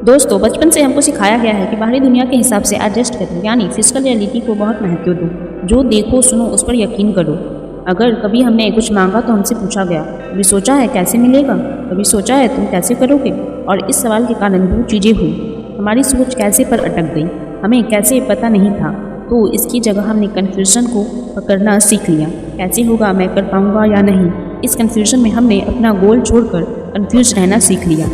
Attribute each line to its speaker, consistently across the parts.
Speaker 1: दोस्तों, बचपन से हमको सिखाया गया है कि बाहरी दुनिया के हिसाब से एडजस्ट करो, यानी फिजिकल रियलिटी को बहुत महत्व दो। जो देखो सुनो उस पर यकीन करो। अगर कभी हमने कुछ मांगा तो हमसे पूछा गया, कभी सोचा है कैसे मिलेगा, कभी सोचा है तुम कैसे करोगे। और इस सवाल के कारण दो चीज़ें हुई। हमारी सोच कैसे पर अटक गई, हमें कैसे पता नहीं था, तो इसकी जगह हमने कन्फ्यूज़न को पकड़ना सीख लिया। कैसे होगा, मैं कर पाऊँगा या नहीं। इस कन्फ्यूज़न में हमने अपना गोल छोड़कर कन्फ्यूज रहना सीख लिया।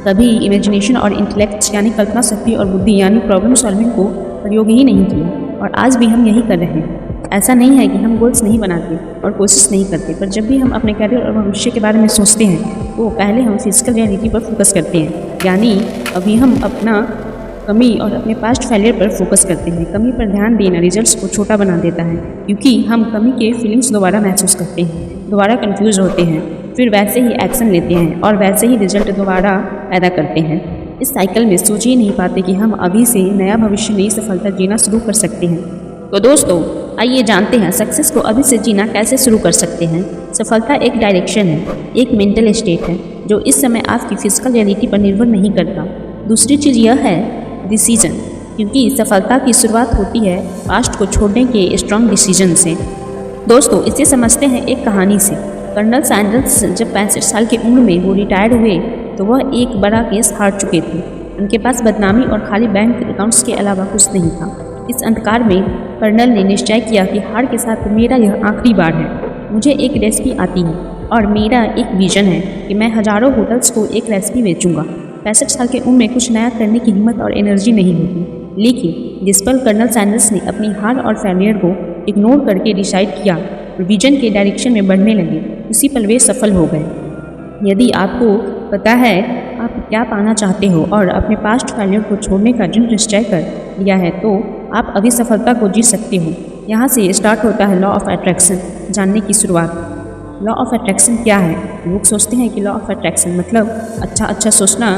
Speaker 1: कभी इमेजिनेशन और इंटेलेक्ट यानी कल्पना शक्ति और बुद्धि यानी प्रॉब्लम सॉल्विंग को प्रयोग ही नहीं किया, और आज भी हम यही कर रहे हैं। ऐसा नहीं है कि हम गोल्स नहीं बनाते और कोशिश नहीं करते, पर जब भी हम अपने करियर और भविष्य के बारे में सोचते हैं तो पहले हम फिजिकल रियलिटी पर फोकस करते हैं। यानी अभी हम अपना कमी और अपने पास्ट फेलियर पर फोकस करते हैं। कमी पर ध्यान देना रिजल्ट्स को छोटा बना देता है, क्योंकि हम कमी के फीलिंग्स दोबारा महसूस करते हैं, दोबारा कंफ्यूज होते हैं, फिर वैसे ही एक्शन लेते हैं और वैसे ही रिजल्ट दोबारा पैदा करते हैं। इस साइकिल में सोच ही नहीं पाते कि हम अभी से नया भविष्य, नई सफलता जीना शुरू कर सकते हैं। तो दोस्तों, आइए जानते हैं सक्सेस को अभी से जीना कैसे शुरू कर सकते हैं। सफलता एक डायरेक्शन है, एक मेंटल स्टेट है जो इस समय आपकी फिजिकल रियलिटी पर निर्भर नहीं करता। दूसरी चीज़ यह है डिसीजन, क्योंकि सफलता की शुरुआत होती है पास्ट को छोड़ने के स्ट्रॉन्ग डिसीजन से। दोस्तों, इसे समझते हैं एक कहानी से। कर्नल सैंडर्स जब 65 साल की उम्र में वो रिटायर्ड हुए तो वह एक बड़ा केस हार चुके थे। उनके पास बदनामी और खाली बैंक अकाउंट्स के अलावा कुछ नहीं था। इस अंधकार में कर्नल ने निश्चय किया कि हार के साथ मेरा यह आखिरी बार है। मुझे एक रेसिपी आती है और मेरा एक विजन है कि मैं हजारों होटल्स को एक रेसिपी बेचूंगा। 65 साल की उम्र में कुछ नया करने की हिम्मत और एनर्जी नहीं होती, लेकिन जिस पल कर्नल सैंडर्स ने अपनी हार और फेलियर को इग्नोर करके डिसाइड किया, विजन के डायरेक्शन में बढ़ने लगे, उसी पल वे सफल हो गए। यदि आपको पता है आप क्या पाना चाहते हो और अपने पास्ट फेलियर को छोड़ने का दृढ़ निश्चय कर लिया है, तो आप अभी सफलता को जी सकते हो। यहाँ से स्टार्ट होता है लॉ ऑफ अट्रैक्शन जानने की शुरुआत। लॉ ऑफ अट्रैक्शन क्या है? लोग सोचते हैं कि लॉ ऑफ अट्रैक्शन मतलब अच्छा सोचना।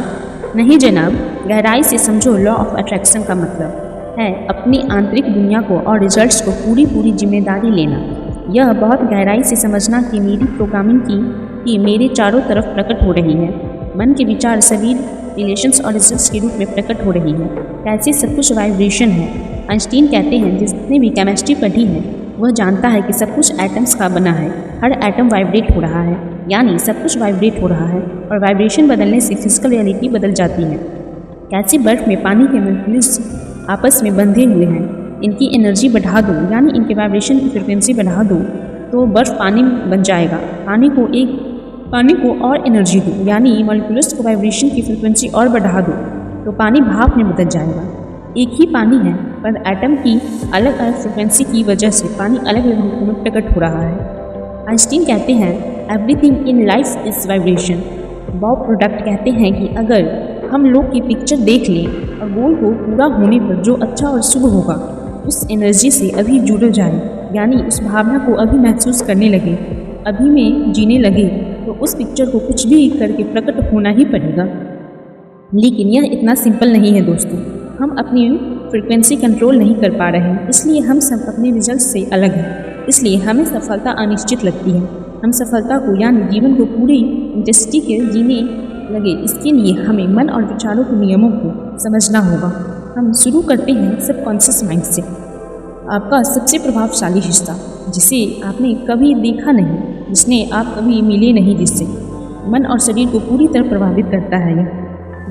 Speaker 1: नहीं जनाब, गहराई से समझो। लॉ ऑफ अट्रैक्शन का मतलब है अपनी आंतरिक दुनिया को और रिजल्ट्स को पूरी जिम्मेदारी लेना। यह बहुत गहराई से समझना कि मेरी प्रोग्रामिंग की मेरे चारों तरफ प्रकट हो रही है। मन के विचार, शरीर, रिलेशंस और रिजल्ट्स के रूप में प्रकट हो रही है। कैसे सब कुछ वाइब्रेशन है। आइंस्टीन कहते हैं जिसने भी केमिस्ट्री पढ़ी है वह जानता है कि सब कुछ एटम्स का बना है। हर एटम वाइब्रेट हो रहा है, यानी सब कुछ वाइब्रेट हो रहा है, और वाइब्रेशन बदलने से फिजिकल रियलिटी बदल जाती है। कैसे बर्फ में पानी के मॉलिक्यूल्स आपस में बंधे हुए हैं, इनकी एनर्जी बढ़ा दो, यानी इनके वाइब्रेशन की फ्रिक्वेंसी बढ़ा दो तो बर्फ पानी बन जाएगा। पानी को और एनर्जी दो, यानी मॉलिक्यूल्स को वाइब्रेशन की फ्रिक्वेंसी और बढ़ा दो तो पानी भाप में बदल जाएगा। एक ही पानी है, पर एटम की अलग अलग फ्रिक्वेंसी की वजह से पानी अलग अलग रूपों में प्रकट हो रहा है। आइंस्टीन कहते हैं everything in life is vibration. Bob product कहते हैं कि अगर हम लोग की पिक्चर देख लें और गोल को पूरा होने पर जो अच्छा और शुभ होगा उस एनर्जी से अभी जुड़ जाए, यानी उस भावना को अभी महसूस करने लगे, अभी में जीने लगे, तो उस पिक्चर को कुछ भी करके प्रकट होना ही पड़ेगा। लेकिन यह इतना सिंपल नहीं है दोस्तों। हम अपनी फ्रिक्वेंसी कंट्रोल नहीं कर पा रहे हैं, इसलिए हम सब अपने रिजल्ट से अलग हैं। इसलिए हमें सफलता अनिश्चित लगती है। हम सफलता को यानी जीवन को पूरी इंटेंसिटी के जीने लगे, इसके लिए हमें मन और विचारों के नियमों को समझना होगा। हम शुरू करते हैं सबकॉन्शियस माइंड से, आपका सबसे प्रभावशाली हिस्सा, जिसे आपने कभी देखा नहीं, जिसने आप कभी मिले नहीं, जिससे मन और शरीर को पूरी तरह प्रभावित करता है,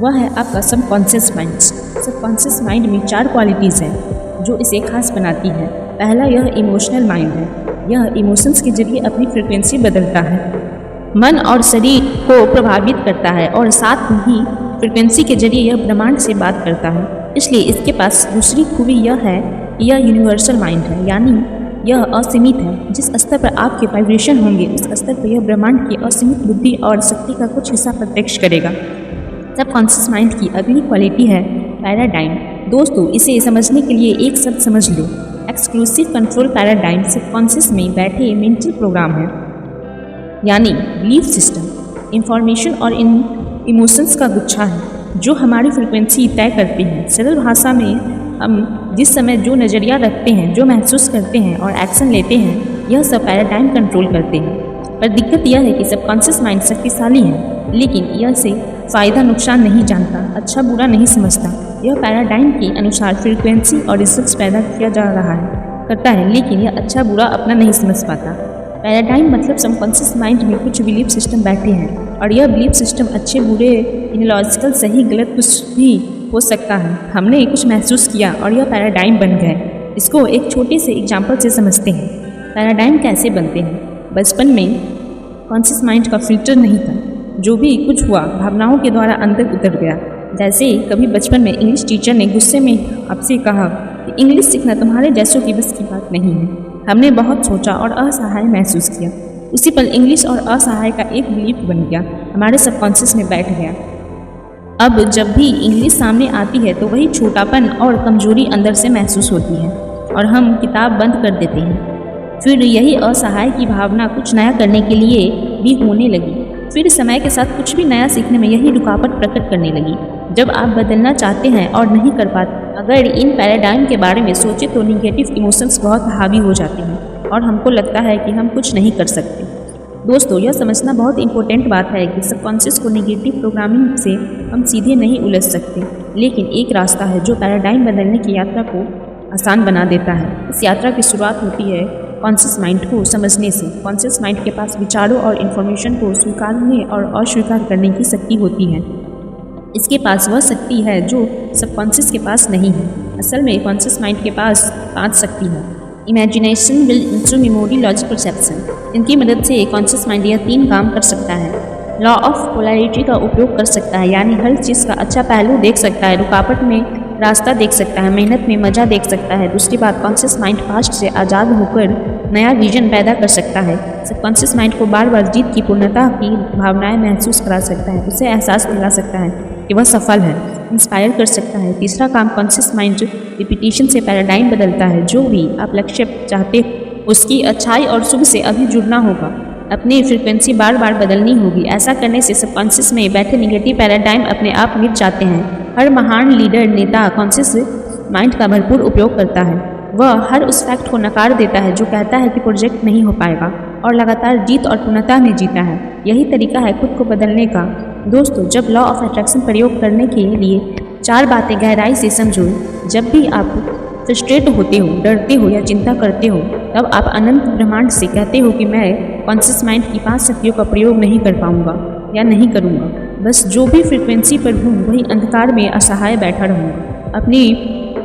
Speaker 1: वह है आपका सबकॉन्शियस माइंड। सबकॉन्शियस माइंड में 4 क्वालिटीज़ हैं जो इसे खास बनाती है। पहला, यह इमोशनल माइंड है। यह इमोशंस के जरिए अपनी फ्रिक्वेंसी बदलता है, मन और शरीर को प्रभावित करता है, और साथ ही फ्रिक्वेंसी के जरिए यह ब्रह्मांड से बात करता है। इसलिए इसके पास दूसरी खूबी यह है कि यह यूनिवर्सल माइंड है, यानी यह असीमित है। जिस स्तर पर आपके वाइब्रेशन होंगे उस स्तर पर यह ब्रह्मांड की असीमित बुद्धि और शक्ति का कुछ हिस्सा प्रत्यक्ष करेगा। सबकॉन्शियस माइंड की अगली क्वालिटी है पैराडाइम। दोस्तों, इसे समझने के लिए एक शब्द समझ लो, एक्सक्लूसिव कंट्रोल पैराडाइम। सबकॉन्शियस में बैठे मेंटल प्रोग्राम है, यानी बिलीफ सिस्टम, इंफॉर्मेशन और इमोशंस का गुच्छा है जो हमारी फ्रिक्वेंसी तय करते हैं। सरल भाषा में हम जिस समय जो नज़रिया रखते हैं, जो महसूस करते हैं और एक्शन लेते हैं, यह सब पैराडाइम कंट्रोल करते हैं। पर दिक्कत यह है कि सबकॉन्शियस माइंड शक्तिशाली है, लेकिन यह से फ़ायदा नुकसान नहीं जानता, अच्छा बुरा नहीं समझता। यह पैराडाइम के अनुसार फ्रीक्वेंसी और रिजल्ट्स पैदा किया जा रहा करता है, लेकिन यह अच्छा बुरा अपना नहीं समझ पाता। पैराडाइम मतलब सबकॉन्शियस माइंड में कुछ बिलीफ सिस्टम बैठे हैं और यह बिलीफ सिस्टम अच्छे बुरे, इनलॉजिकल, सही गलत कुछ भी हो सकता है। हमने कुछ महसूस किया और यह पैराडाइम बन गए। इसको एक छोटे से एग्जाम्पल से समझते हैं। पैराडाइम कैसे बनते हैं? बचपन में कॉन्शियस माइंड का फिल्टर नहीं था, जो भी कुछ हुआ भावनाओं के द्वारा अंदर उतर गया। जैसे कभी बचपन में इंग्लिश टीचर ने गुस्से में आपसे कहा कि इंग्लिश सीखना तुम्हारे जैसों की बस की बात नहीं है। हमने बहुत सोचा और असहाय महसूस किया। उसी पल इंग्लिश और असहाय का एक बिलीफ बन गया, हमारे सबकॉन्शियस में बैठ गया। अब जब भी इंग्लिश सामने आती है तो वही छोटापन और कमजोरी अंदर से महसूस होती है और हम किताब बंद कर देते हैं। फिर यही असहाय की भावना कुछ नया करने के लिए भी होने लगी। फिर समय के साथ कुछ भी नया सीखने में यही रुकावट प्रकट करने लगी। जब आप बदलना चाहते हैं और नहीं कर पाते, अगर इन पैराडाइम के बारे में सोचे तो निगेटिव इमोशंस बहुत हावी हो जाते हैं और हमको लगता है कि हम कुछ नहीं कर सकते। दोस्तों, यह समझना बहुत इंपॉर्टेंट बात है कि सबकॉन्शियस को नेगेटिव प्रोग्रामिंग से हम सीधे नहीं उलझ सकते, लेकिन एक रास्ता है जो पैराडाइम बदलने की यात्रा को आसान बना देता है। इस यात्रा की शुरुआत होती है कॉन्शियस माइंड को समझने से। कॉन्शियस माइंड के पास विचारों और इन्फॉर्मेशन को स्वीकारने और अस्वीकार करने की शक्ति होती है। इसके पास वह शक्ति है जो सबकॉन्शियस के पास नहीं है। असल में कॉन्शियस माइंड के पास 5 शक्ति है: इमेजिनेशन, विल, इंस्ट्रू, मेमोरी, लॉजिक, परसेप्शन। इनकी मदद से कॉन्शियस माइंड यह 3 काम कर सकता है। लॉ ऑफ पोलैरिटी का उपयोग कर सकता है, यानी हर चीज़ का अच्छा पहलू देख सकता है, रुकावट में रास्ता देख सकता है, मेहनत में मज़ा देख सकता है। दूसरी बात, कॉन्शियस माइंड पास्ट से आज़ाद होकर नया विजन पैदा कर सकता है। सबकॉन्शियस माइंड को बार बार जीत की पूर्णता की भावनाएं महसूस करा सकता है, उसे एहसास दिला सकता है कि वह सफल है, इंस्पायर कर सकता है। तीसरा काम, कॉन्शियस माइंड रिपीटिशन से पैराडाइम बदलता है। जो भी आप लक्ष्य चाहते हो उसकी अच्छाई और शुभ से अभी जुड़ना होगा, अपनी फ्रीक्वेंसी बार बार बदलनी होगी। ऐसा करने से सबकॉन्शियस में बैठे निगेटिव पैराडाइम अपने आप मिट जाते हैं। हर महान लीडर, नेता कॉन्शियस माइंड का भरपूर उपयोग करता है। वह हर उस फैक्ट को नकार देता है जो कहता है कि प्रोजेक्ट नहीं हो पाएगा और लगातार जीत और पूर्णता में जीता है। यही तरीका है खुद को बदलने का। दोस्तों, जब लॉ ऑफ अट्रैक्शन प्रयोग करने के लिए 4 बातें गहराई से समझो। जब भी आप फ्रस्ट्रेट होते हो, डरते हो या चिंता करते हो, तब आप अनंत ब्रह्मांड से कहते हो कि मैं कॉन्शियस माइंड की 5 शक्तियों का प्रयोग नहीं कर पाऊंगा या नहीं करूंगा। बस जो भी फ्रिक्वेंसी पर हूँ वही अंधकार में असहाय बैठा रहूँगा, अपनी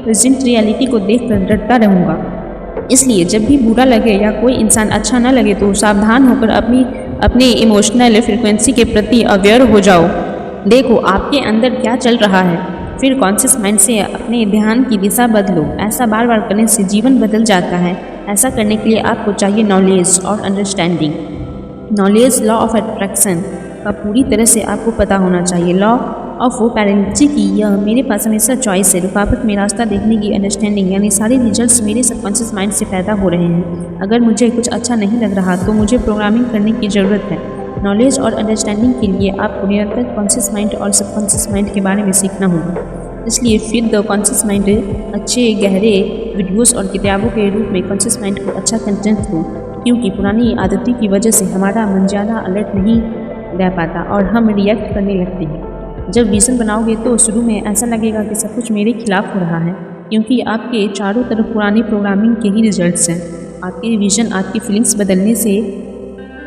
Speaker 1: प्रेजेंट रियलिटी को देखकर डरता रहूँगा। इसलिए जब भी बुरा लगे या कोई इंसान अच्छा ना लगे तो सावधान होकर अपनी इमोशनल फ्रिक्वेंसी के प्रति अवेयर हो जाओ। देखो आपके अंदर क्या चल रहा है, फिर कॉन्शियस माइंड से अपने ध्यान की दिशा बदलो। ऐसा बार बार करने से जीवन बदल जाता है। ऐसा करने के लिए आपको चाहिए नॉलेज और understanding. Knowledge law of attraction का पूरी तरह से आपको पता होना चाहिए। लॉ ऑफ वो पैरेंटी की यह मेरे पास हमेशा चॉइस है। रुकावट में रास्ता देखने की अंडरस्टैंडिंग, यानी सारे रिजल्ट्स मेरे सबकॉन्शियस माइंड से पैदा हो रहे हैं। अगर मुझे कुछ अच्छा नहीं लग रहा तो मुझे प्रोग्रामिंग करने की ज़रूरत है। नॉलेज और अंडरस्टैंडिंग के लिए आपको निरंतर कॉन्शियस माइंड और सबकॉन्शियस माइंड के बारे में सीखना होगा। इसलिए फीड द कॉन्शियस माइंड अच्छे गहरे वीडियोस और किताबों के रूप में कॉन्शियस माइंड को अच्छा कंटेंट दो, क्योंकि पुरानी आदतों की वजह से हमारा मन ज़्यादा अलर्ट नहीं रह पाता और हम रिएक्ट करने लगते हैं। जब विज़न बनाओगे तो शुरू में ऐसा लगेगा कि सब कुछ मेरे खिलाफ हो रहा है, क्योंकि आपके चारों तरफ पुरानी प्रोग्रामिंग के ही रिजल्ट्स हैं। आपके विज़न, आपकी फीलिंग्स बदलने से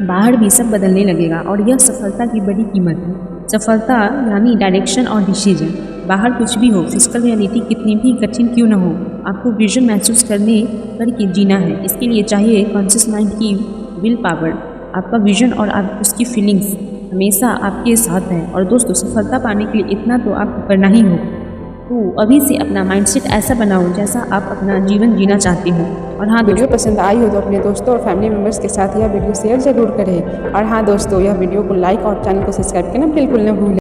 Speaker 1: बाहर भी सब बदलने लगेगा और यह सफलता की बड़ी कीमत है। सफलता यानी डायरेक्शन और डिसीजन। बाहर कुछ भी हो, फिजिकल रियलिटी कितनी भी कठिन क्यों न हो, आपको विजन महसूस करने करके जीना है। इसके लिए चाहिए कॉन्शियस माइंड की विल पावर। आपका विजन और उसकी फीलिंग्स हमेशा आपके साथ है। और दोस्तों, सफलता पाने के लिए इतना तो आपको करना ही होगा। तो अभी से अपना माइंडसेट ऐसा बनाओ जैसा आप अपना जीवन जीना चाहते हो। और हाँ,
Speaker 2: वीडियो पसंद आई हो तो अपने दोस्तों और फैमिली मेम्बर्स के साथ यह वीडियो शेयर जरूर करें। और हाँ दोस्तों, यह वीडियो को लाइक और चैनल को सब्सक्राइब करना बिल्कुल न भूलें।